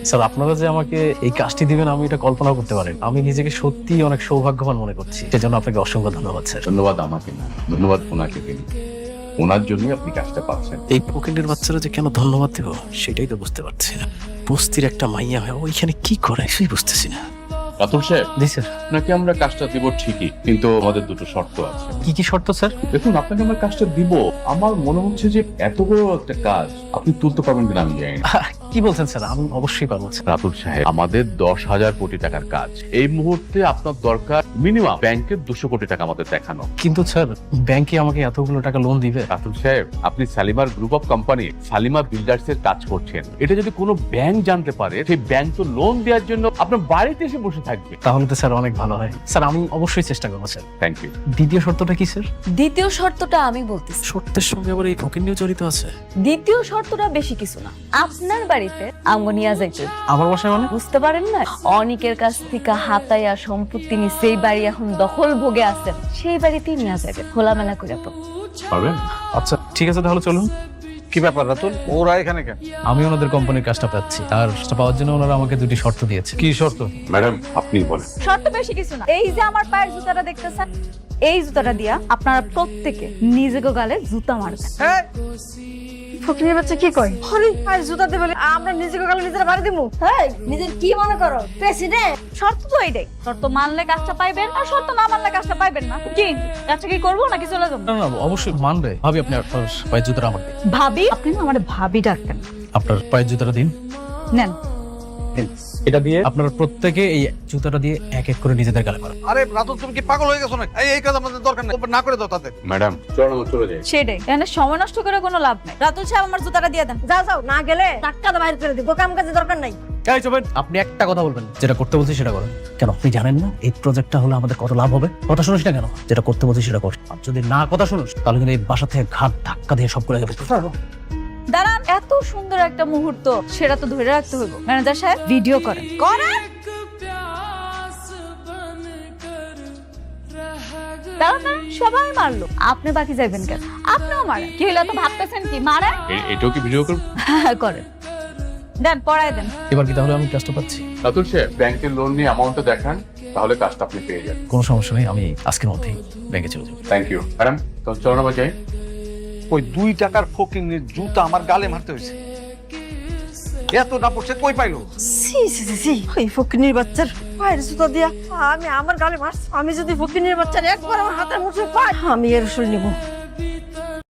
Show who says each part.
Speaker 1: Sir আপনারা যে আমাকে এই কাজটি দিবেন আমি এটা কল্পনা করতে পারি না। আমি নিজেকে সত্যি অনেক সৌভাগ্যবান মনে করছি, সেজন্য আপনাকে অসংখ্য ধন্যবাদ স্যার।
Speaker 2: ধন্যবাদ আমাকে না, ধন্যবাদ ওনাকে দিন। ওনার জন্যই আপনি কাজটা পাচ্ছেন।
Speaker 1: এই পকেটের বাচ্চারা যে কেন ধন্যবাদ দেব সেটাই তো বুঝতে পারছি না। বস্তির একটা মাইয়া হয় ওইখানে কি করে সেই বুঝতেছি না।
Speaker 2: রাতুল সাহেব,
Speaker 1: জি স্যার।
Speaker 2: আপনাকে আমরা কাজটা দিব ঠিকই, কিন্তু আমাদের দুটো শর্ত আছে।
Speaker 1: কি কি শর্ত স্যার?
Speaker 2: দেখুন, আপনাকে আমরা কাজটা দিব, আমার মনে হচ্ছে যে এত বড় একটা কাজ আপনি তুলতে পারবেন কিনা আমি জানি না।
Speaker 1: কি বলছেন স্যার? আমি অবশ্যই পারবো স্যার।
Speaker 2: রাতুল সাহেব, আমাদের 10,000 কোটি টাকার কাজ। এই মুহূর্তে আপনার দরকার মিনিমাম ব্যাংকের 200 কোটি টাকা আমাদের দেখানো।
Speaker 1: কিন্তু স্যার ব্যাংকে আমাকে এতগুলো টাকা লোন দিবে?
Speaker 2: রাতুল সাহেব, আপনি Shalimar group of company Salima builders এর কাজ করছেন। এটা যদি কোনো ব্যাংক জানতে পারে, সেই ব্যাংক তো লোন দেওয়ার জন্য আপনার বাড়িতে এসে বসে থাকবে।
Speaker 1: তাহলে তো স্যার অনেক ভালো হয়। স্যার আমি অবশ্যই চেষ্টা করবো স্যার।
Speaker 2: Thank you.
Speaker 1: দ্বিতীয় শর্তটা কি স্যার?
Speaker 3: দ্বিতীয় শর্তটা আমি বলতেছি।
Speaker 1: শর্তের সঙ্গে আবার এই ফকির নিয়ে জড়িত আছে?
Speaker 3: দ্বিতীয় শর্তটা বেশি কিছু না, আপনার বাড়িতে আমগো নিয়ে যাইতে।
Speaker 1: আমার বাসায় মানে?
Speaker 3: বুঝতে পারেন না, অনেকের কাছ থেকে হাতায়া সম্পত্তি নিয়ে সেই বাড়ি এখন দখল ভোগে আছেন, সেই বাড়িতেই নিয়ে যাবে খোলামেলা করে। তো
Speaker 2: পারবেন?
Speaker 1: আচ্ছা ঠিক আছে, তাহলে চলুন।
Speaker 4: কি ব্যাপার রাতুল, ওরা এখানে কেন?
Speaker 1: আমি ওনাদের কোম্পানির কাজটা পাচ্ছি, আর সেটা পাওয়ার জন্য ওনারা আমাকে দুটি শর্ত দিয়েছে।
Speaker 4: কি শর্ত?
Speaker 2: ম্যাডাম আপনি বলেন।
Speaker 3: শর্ত বেশি কিছু না, এই যে আমার পায়ের জুতাটা দেখতেছেন, এই জুতাটা দিয়া আপনারা প্রত্যেকে নিজেকে গালে জুতা মারবেন।
Speaker 4: হ্যাঁ,
Speaker 5: ফকিরের বাচ্চা কি কয়? আরে আর জুতা দেবে আমরা নিজেকে গালে নিজেরা বাড়ি দিমু?
Speaker 3: হেই, নিজের কি মনে করো প্রেসিডেন্ট? শর্ত তো এইটাই, শর্ত মানলে কাজটা পাইবেন আর শর্ত না মানলে কাজটা পাইবেন না। কি কাজটা কি করবো নাকি চলে যাবো?
Speaker 1: না না অবশ্যই মানবে। ভাবি আপনি আপনার পায়ের জুতাটা আমার দিন।
Speaker 3: ভাবি? আপনি না আমার ভাবি ডাকতেন।
Speaker 1: আপনার পায়ের জুতাটা দিন।
Speaker 3: নেন।
Speaker 1: এটা দিয়ে আপনারা প্রত্যেকে এই জুতাটা দিয়ে এক এক করে নিজেদের গালে মারবেন।
Speaker 4: আরে রাতুল তুমি কি পাগল হয়ে গেছো না? এই কাজ আমাদের দরকার নেই, না করে দাও তাতে।
Speaker 2: ম্যাডাম চলো চলে যাই।
Speaker 3: সেটাই, এখানে সময় নষ্ট করে কোনো লাভ নেই। রাতুল সাহেব আমার জুতাটা দিয়ে দেন।
Speaker 5: যাও যাও, না গেলে টাক্কা দা বাইরে করে দিব, কাম কাজে দরকার নাই।
Speaker 1: এই চবেন, আপনি একটা কথা বলবেন, যেটা করতে বলছি সেটা করেন। কেন আপনি জানেন না এই প্রজেক্টটা হলে আমাদের কত লাভ হবে? কথা শুনিস না কেন? যেটা করতে বলছি সেটা কর। আর যদি না কথা শুনিস তাহলে কিন্তু এই বাসা থেকে ঘাট ধাক্কা দিয়ে সব করে যাবে।
Speaker 3: দাঁড়ান, এত সুন্দর একটা মুহূর্ত, সেটা তো ধরে রাখতে হইব। ম্যানেজার সাহেব ভিডিও করেন। করেন। দাঁড়ান, সবাই মারলো, আপনি বাকি যাইবেন কেন? আপনিও মারেন। কি হইলো, তো ভাবতেছেন কি মারে?
Speaker 2: এটাও কি ভিডিও করব?
Speaker 3: করেন, দেন পড়ায় দেন।
Speaker 1: এবার কি তাহলে আমি কাজটা পাচ্ছি?
Speaker 2: রাতুল সাহেব, ব্যাংকের লোন নিয়ে অ্যামাউন্টটা দেখান, তাহলে কাজটা আপনি পেয়ে যাবেন।
Speaker 1: কোনো সমস্যা নেই, আমি আজকের মধ্যেই ব্যাংকে চলে যাবো।
Speaker 2: Thank you madam. তো চলো না যাই।
Speaker 4: ওই 2 টাকার ফকিংয়ের জুতা আমার গালে মারতে হয়েছে। এত না পড়ছে কই পাইলো?
Speaker 5: সি সি সি সি, ওই ফকিরের বাচ্চার পায়ের জুতা দিয়া আমি আমার গালে মারছি। আমি যদি ফকিরের বাচ্চার একবার আমার হাতের মুঠোয় পাই, আমি এর শুনে নিব।